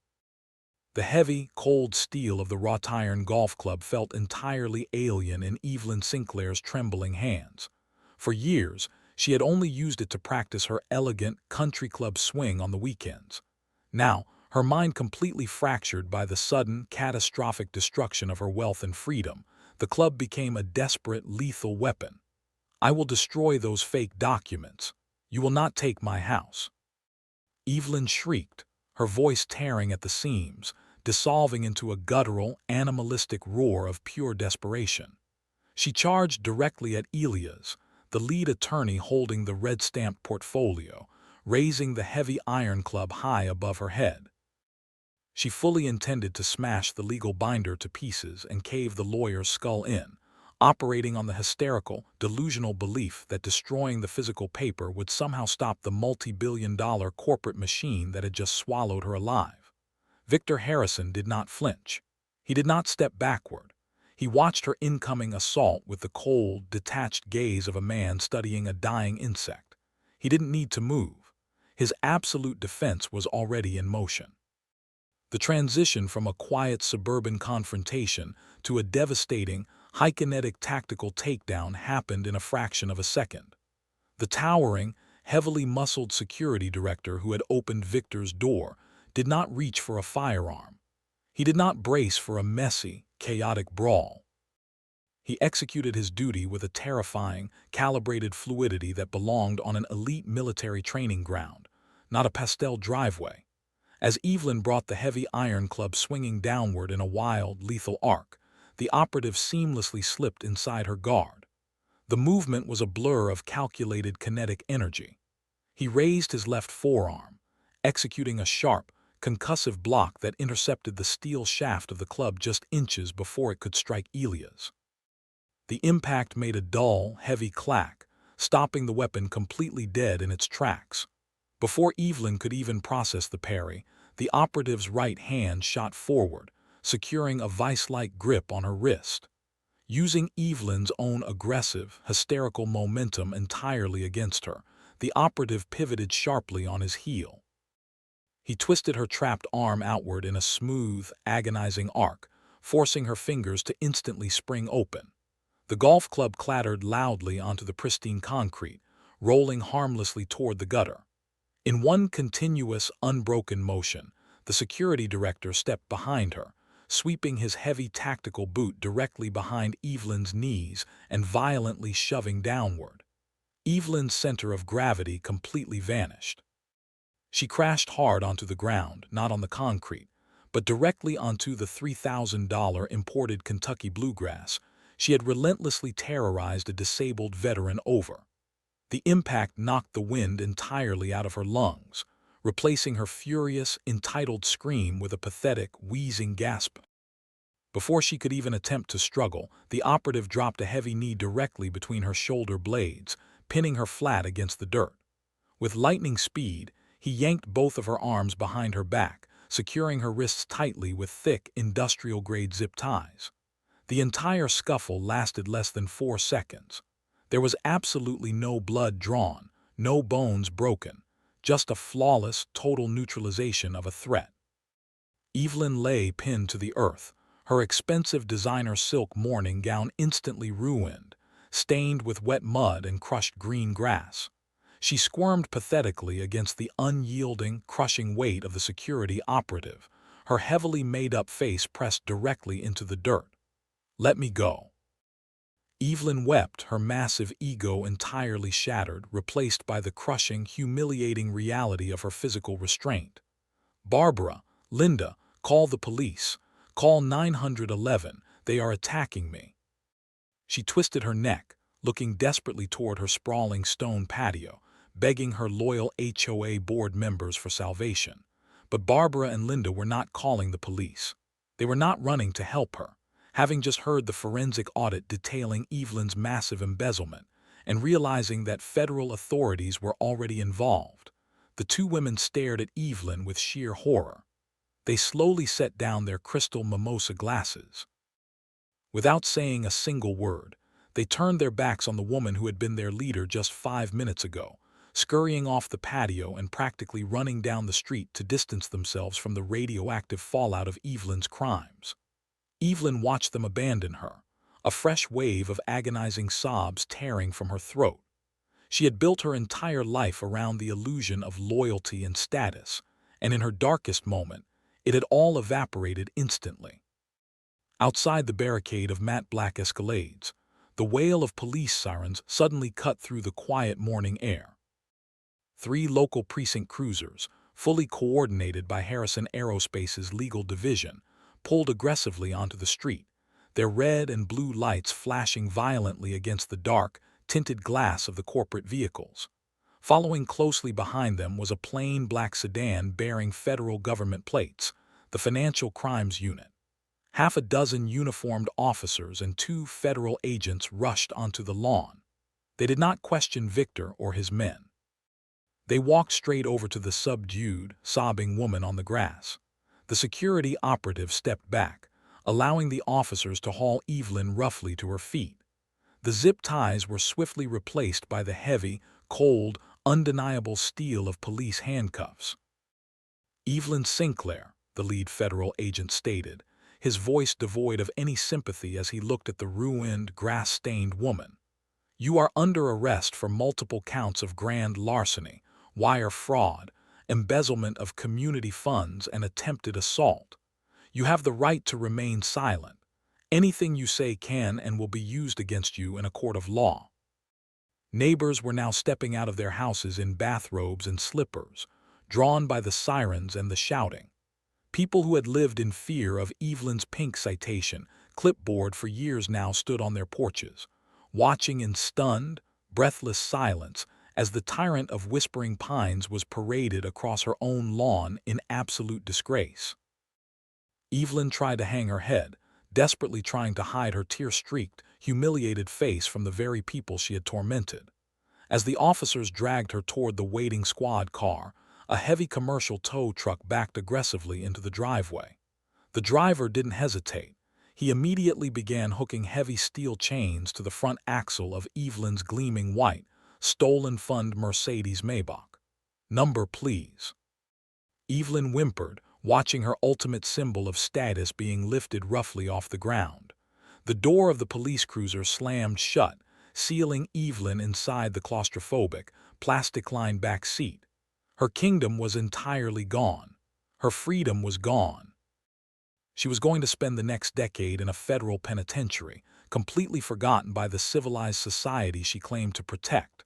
The heavy, cold steel of the wrought-iron golf club felt entirely alien in Evelyn Sinclair's trembling hands. For years, she had only used it to practice her elegant country club swing on the weekends. Now, her mind completely fractured by the sudden, catastrophic destruction of her wealth and freedom, the club became a desperate, lethal weapon. "I will destroy those fake documents. You will not take my house." Evelyn shrieked, her voice tearing at the seams, dissolving into a guttural, animalistic roar of pure desperation. She charged directly at Elias, the lead attorney holding the red-stamped portfolio, raising the heavy iron club high above her head. She fully intended to smash the legal binder to pieces and cave the lawyer's skull in, operating on the hysterical, delusional belief that destroying the physical paper would somehow stop the multi-billion-dollar corporate machine that had just swallowed her alive. Victor Harrison did not flinch. He did not step backward. He watched her incoming assault with the cold, detached gaze of a man studying a dying insect. He didn't need to move. His absolute defense was already in motion. The transition from a quiet suburban confrontation to a devastating, high-kinetic tactical takedown happened in a fraction of a second. The towering, heavily muscled security director who had opened Victor's door did not reach for a firearm. He did not brace for a messy, chaotic brawl. He executed his duty with a terrifying, calibrated fluidity that belonged on an elite military training ground, not a pastel driveway. As Evelyn brought the heavy iron club swinging downward in a wild, lethal arc, the operative seamlessly slipped inside her guard. The movement was a blur of calculated kinetic energy. He raised his left forearm, executing a sharp, concussive block that intercepted the steel shaft of the club just inches before it could strike Elias. The impact made a dull, heavy clack, stopping the weapon completely dead in its tracks. Before Evelyn could even process the parry, the operative's right hand shot forward, securing a vice-like grip on her wrist. Using Evelyn's own aggressive, hysterical momentum entirely against her, the operative pivoted sharply on his heel. He twisted her trapped arm outward in a smooth, agonizing arc, forcing her fingers to instantly spring open. The golf club clattered loudly onto the pristine concrete, rolling harmlessly toward the gutter. In one continuous, unbroken motion, the security director stepped behind her, sweeping his heavy tactical boot directly behind Evelyn's knees and violently shoving downward. Evelyn's center of gravity completely vanished. She crashed hard onto the ground, not on the concrete, but directly onto the $3,000 imported Kentucky bluegrass she had relentlessly terrorized a disabled veteran over. The impact knocked the wind entirely out of her lungs, replacing her furious, entitled scream with a pathetic, wheezing gasp. Before she could even attempt to struggle, the operative dropped a heavy knee directly between her shoulder blades, pinning her flat against the dirt. With lightning speed, he yanked both of her arms behind her back, securing her wrists tightly with thick, industrial-grade zip ties. The entire scuffle lasted less than 4 seconds. There was absolutely no blood drawn, no bones broken, just a flawless, total neutralization of a threat. Evelyn lay pinned to the earth, her expensive designer silk morning gown instantly ruined, stained with wet mud and crushed green grass. She squirmed pathetically against the unyielding, crushing weight of the security operative, her heavily made-up face pressed directly into the dirt. "Let me go." Evelyn wept, her massive ego entirely shattered, replaced by the crushing, humiliating reality of her physical restraint. "Barbara, Linda, call the police. Call 911, they are attacking me." She twisted her neck, looking desperately toward her sprawling stone patio, begging her loyal HOA board members for salvation. But Barbara and Linda were not calling the police. They were not running to help her. Having just heard the forensic audit detailing Evelyn's massive embezzlement, and realizing that federal authorities were already involved, the two women stared at Evelyn with sheer horror. They slowly set down their crystal mimosa glasses. Without saying a single word, they turned their backs on the woman who had been their leader just 5 minutes ago, scurrying off the patio and practically running down the street to distance themselves from the radioactive fallout of Evelyn's crimes. Evelyn watched them abandon her, a fresh wave of agonizing sobs tearing from her throat. She had built her entire life around the illusion of loyalty and status, and in her darkest moment, it had all evaporated instantly. Outside the barricade of matte black escalades, the wail of police sirens suddenly cut through the quiet morning air. 3 local precinct cruisers, fully coordinated by Harrison Aerospace's legal division, pulled aggressively onto the street, their red and blue lights flashing violently against the dark, tinted glass of the corporate vehicles. Following closely behind them was a plain black sedan bearing federal government plates, the Financial Crimes Unit. Half a dozen uniformed officers and 2 federal agents rushed onto the lawn. They did not question Victor or his men. They walked straight over to the subdued, sobbing woman on the grass. The security operative stepped back, allowing the officers to haul Evelyn roughly to her feet. The zip ties were swiftly replaced by the heavy, cold, undeniable steel of police handcuffs. "Evelyn Sinclair," the lead federal agent stated, his voice devoid of any sympathy as he looked at the ruined, grass-stained woman. "You are under arrest for multiple counts of grand larceny, wire fraud, embezzlement of community funds, and attempted assault. You have the right to remain silent. Anything you say can and will be used against you in a court of law." Neighbors were now stepping out of their houses in bathrobes and slippers, drawn by the sirens and the shouting. People who had lived in fear of Evelyn's pink citation clipboard for years now stood on their porches, watching in stunned, breathless silence as the tyrant of Whispering Pines was paraded across her own lawn in absolute disgrace. Evelyn tried to hang her head, desperately trying to hide her tear-streaked, humiliated face from the very people she had tormented. As the officers dragged her toward the waiting squad car, a heavy commercial tow truck backed aggressively into the driveway. The driver didn't hesitate. He immediately began hooking heavy steel chains to the front axle of Evelyn's gleaming white, stolen fund Mercedes Maybach. "Number, please." Evelyn whimpered, watching her ultimate symbol of status being lifted roughly off the ground. The door of the police cruiser slammed shut, sealing Evelyn inside the claustrophobic, plastic-lined back seat. Her kingdom was entirely gone. Her freedom was gone. She was going to spend the next decade in a federal penitentiary, completely forgotten by the civilized society she claimed to protect.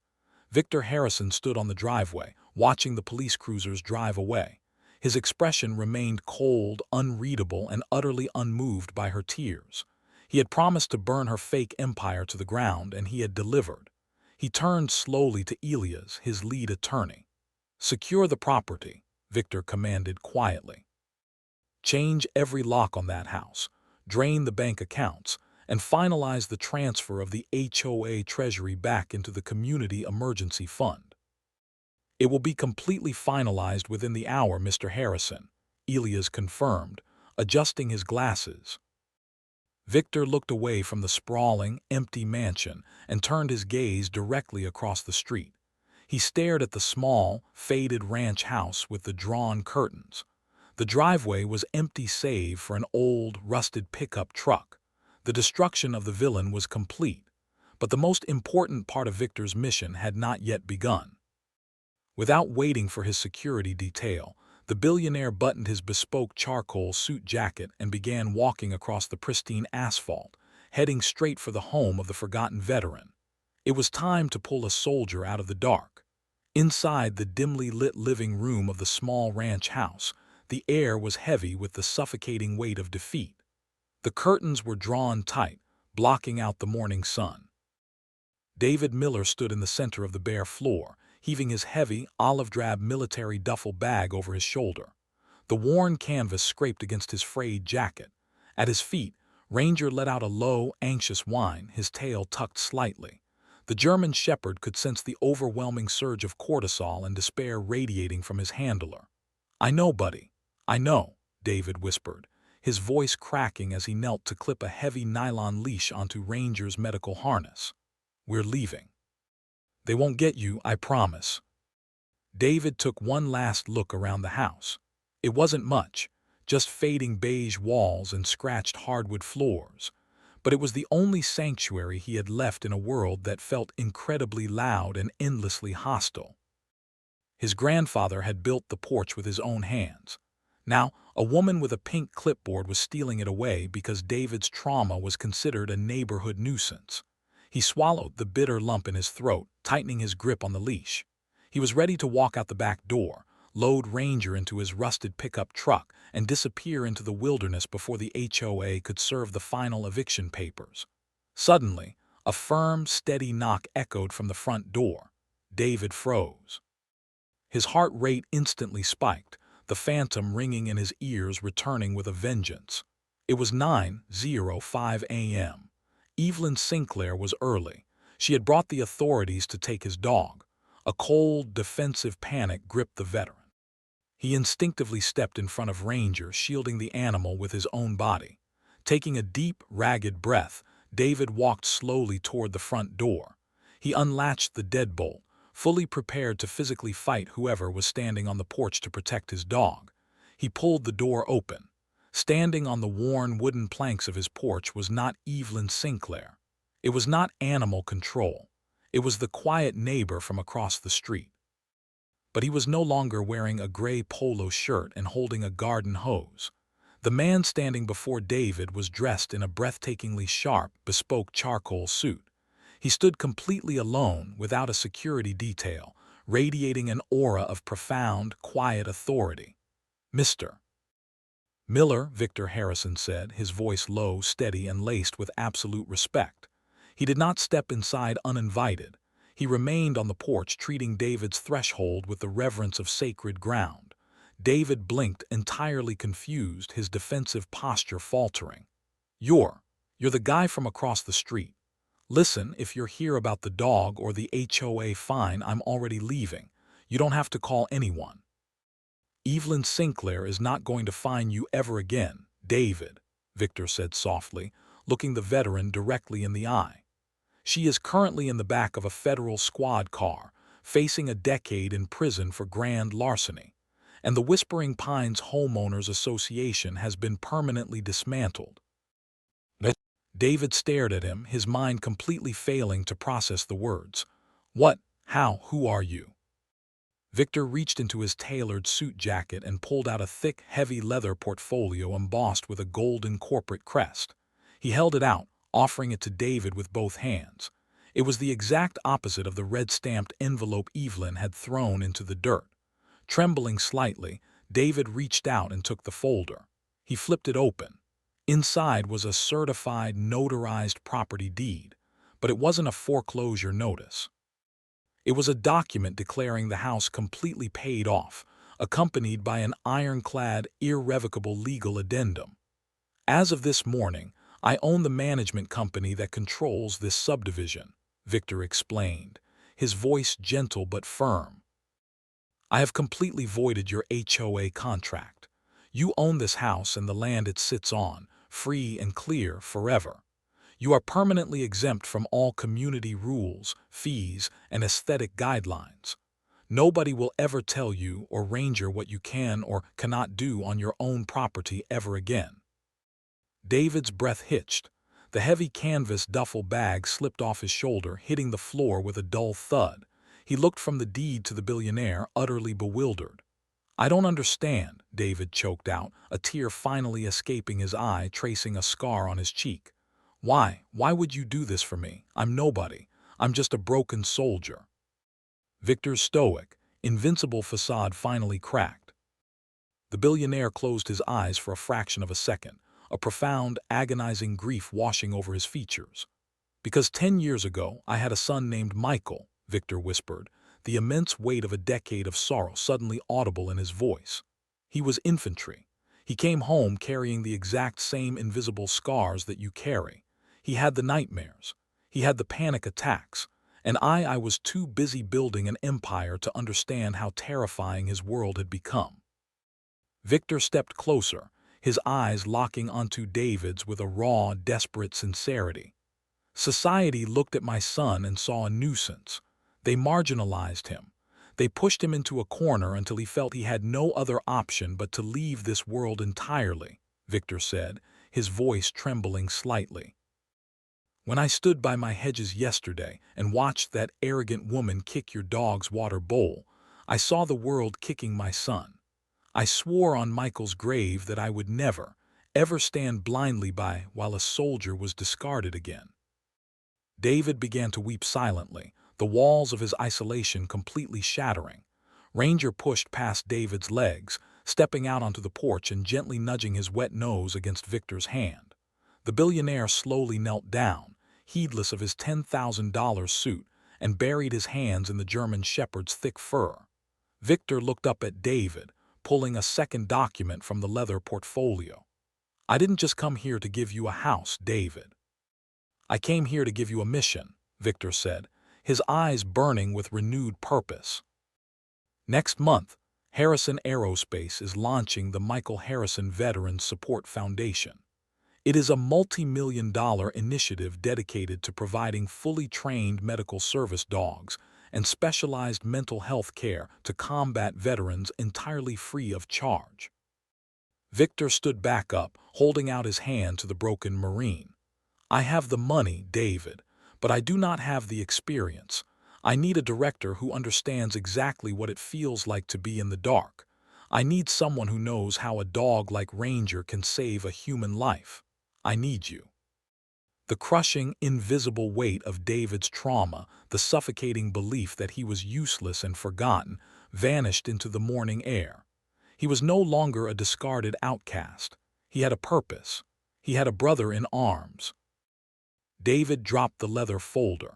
Victor Harrison stood on the driveway, watching the police cruisers drive away. His expression remained cold, unreadable, and utterly unmoved by her tears. He had promised to burn her fake empire to the ground, and he had delivered. He turned slowly to Elias, his lead attorney. "Secure the property," Victor commanded quietly. "Change every lock on that house, drain the bank accounts, and finalize the transfer of the HOA treasury back into the Community Emergency Fund." "It will be completely finalized within the hour, Mr. Harrison," Elias confirmed, adjusting his glasses. Victor looked away from the sprawling, empty mansion and turned his gaze directly across the street. He stared at the small, faded ranch house with the drawn curtains. The driveway was empty save for an old, rusted pickup truck. The destruction of the villain was complete, but the most important part of Victor's mission had not yet begun. Without waiting for his security detail, the billionaire buttoned his bespoke charcoal suit jacket and began walking across the pristine asphalt, heading straight for the home of the forgotten veteran. It was time to pull a soldier out of the dark. Inside the dimly lit living room of the small ranch house, the air was heavy with the suffocating weight of defeat. The curtains were drawn tight, blocking out the morning sun. David Miller stood in the center of the bare floor, heaving his heavy, olive-drab military duffel bag over his shoulder. The worn canvas scraped against his frayed jacket. At his feet, Ranger let out a low, anxious whine, his tail tucked slightly. The German shepherd could sense the overwhelming surge of cortisol and despair radiating from his handler. "I know, buddy. I know," David whispered, his voice cracking as he knelt to clip a heavy nylon leash onto Ranger's medical harness. "We're leaving. They won't get you, I promise." David took one last look around the house. It wasn't much, just fading beige walls and scratched hardwood floors. But it was the only sanctuary he had left in a world that felt incredibly loud and endlessly hostile. His grandfather had built the porch with his own hands. Now, a woman with a pink clipboard was stealing it away because David's trauma was considered a neighborhood nuisance. He swallowed the bitter lump in his throat, tightening his grip on the leash. He was ready to walk out the back door, load Ranger into his rusted pickup truck, and disappear into the wilderness before the HOA could serve the final eviction papers. Suddenly, a firm, steady knock echoed from the front door. David froze. His heart rate instantly spiked, the phantom ringing in his ears returning with a vengeance. It was 9:05 a.m. Evelyn Sinclair was early. She had brought the authorities to take his dog. A cold, defensive panic gripped the veteran. He instinctively stepped in front of Ranger, shielding the animal with his own body. Taking a deep, ragged breath, David walked slowly toward the front door. He unlatched the deadbolt, fully prepared to physically fight whoever was standing on the porch to protect his dog. He pulled the door open. Standing on the worn wooden planks of his porch was not Evelyn Sinclair. It was not animal control. It was the quiet neighbor from across the street. But he was no longer wearing a gray polo shirt and holding a garden hose. The man standing before David was dressed in a breathtakingly sharp, bespoke charcoal suit. He stood completely alone, without a security detail, radiating an aura of profound, quiet authority. "Mr. Miller," Victor Harrison said, his voice low, steady, and laced with absolute respect. He did not step inside uninvited. He remained on the porch, treating David's threshold with the reverence of sacred ground. David blinked, entirely confused, his defensive posture faltering. You're the guy from across the street. Listen, if you're here about the dog or the HOA fine, I'm already leaving. You don't have to call anyone." "Evelyn Sinclair is not going to fine you ever again, David," Victor said softly, looking the veteran directly in the eye. "She is currently in the back of a federal squad car, facing a decade in prison for grand larceny, and the Whispering Pines Homeowners Association has been permanently dismantled." David stared at him, his mind completely failing to process the words. "What? How? Who are you?" Victor reached into his tailored suit jacket and pulled out a thick, heavy leather portfolio embossed with a golden corporate crest. He held it out, offering it to David with both hands. It was the exact opposite of the red-stamped envelope Evelyn had thrown into the dirt. Trembling slightly, David reached out and took the folder. He flipped it open. Inside was a certified, notarized property deed, but it wasn't a foreclosure notice. It was a document declaring the house completely paid off, accompanied by an ironclad, irrevocable legal addendum. As of this morning, I own the management company that controls this subdivision, Victor explained, his voice gentle but firm. I have completely voided your HOA contract. You own this house and the land it sits on, free and clear forever. You are permanently exempt from all community rules, fees, and aesthetic guidelines. Nobody will ever tell you or ranger what you can or cannot do on your own property ever again. David's breath hitched. The heavy canvas duffel bag slipped off his shoulder, hitting the floor with a dull thud. He looked from the deed to the billionaire, utterly bewildered. I don't understand, David choked out, a tear finally escaping his eye, tracing a scar on his cheek. Why would you do this for me? I'm nobody. I'm just a broken soldier. Victor's stoic, invincible facade finally cracked. The billionaire closed his eyes for a fraction of a second, a profound, agonizing grief washing over his features. Because 10 years ago, I had a son named Michael, Victor whispered, the immense weight of a decade of sorrow suddenly audible in his voice. He was infantry. He came home carrying the exact same invisible scars that you carry. He had the nightmares. He had the panic attacks. And I was too busy building an empire to understand how terrifying his world had become. Victor stepped closer, his eyes locking onto David's with a raw, desperate sincerity. Society looked at my son and saw a nuisance. They marginalized him. They pushed him into a corner until he felt he had no other option but to leave this world entirely, Victor said, his voice trembling slightly. When I stood by my hedges yesterday and watched that arrogant woman kick your dog's water bowl, I saw the world kicking my son. I swore on Michael's grave that I would never, ever stand blindly by while a soldier was discarded again. David began to weep silently, the walls of his isolation completely shattering. Ranger pushed past David's legs, stepping out onto the porch and gently nudging his wet nose against Victor's hand. The billionaire slowly knelt down, heedless of his $10,000 suit, and buried his hands in the German shepherd's thick fur. Victor looked up at David, pulling a second document from the leather portfolio. I didn't just come here to give you a house, David. I came here to give you a mission, Victor said, his eyes burning with renewed purpose. Next month, Harrison Aerospace is launching the Michael Harrison Veterans Support Foundation. It is a multi-million-dollar initiative dedicated to providing fully trained medical service dogs and specialized mental health care to combat veterans entirely free of charge. Victor stood back up, holding out his hand to the broken Marine. I have the money, David, but I do not have the experience. I need a director who understands exactly what it feels like to be in the dark. I need someone who knows how a dog like Ranger can save a human life. I need you. The crushing, invisible weight of David's trauma, the suffocating belief that he was useless and forgotten, vanished into the morning air. He was no longer a discarded outcast. He had a purpose. He had a brother in arms. David dropped the leather folder.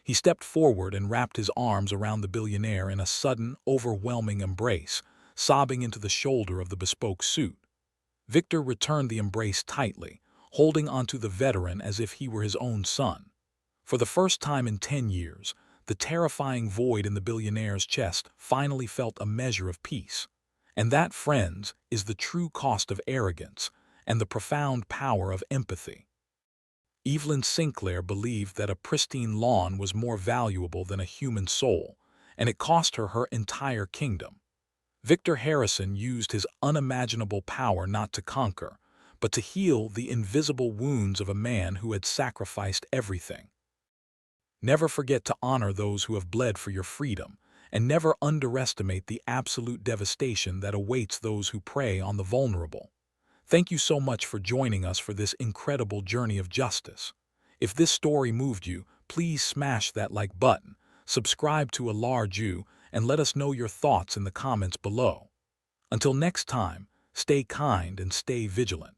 He stepped forward and wrapped his arms around the billionaire in a sudden, overwhelming embrace, sobbing into the shoulder of the bespoke suit. Victor returned the embrace tightly, holding onto the veteran as if he were his own son. For the first time in 10 years, the terrifying void in the billionaire's chest finally felt a measure of peace. And that, friends, is the true cost of arrogance and the profound power of empathy. Evelyn Sinclair believed that a pristine lawn was more valuable than a human soul, and it cost her her entire kingdom. Victor Harrison used his unimaginable power not to conquer, but to heal the invisible wounds of a man who had sacrificed everything. Never forget to honor those who have bled for your freedom, and never underestimate the absolute devastation that awaits those who prey on the vulnerable. Thank you so much for joining us for this incredible journey of justice. If this story moved you, please smash that like button, subscribe to A Large U, and let us know your thoughts in the comments below. Until next time, stay kind and stay vigilant.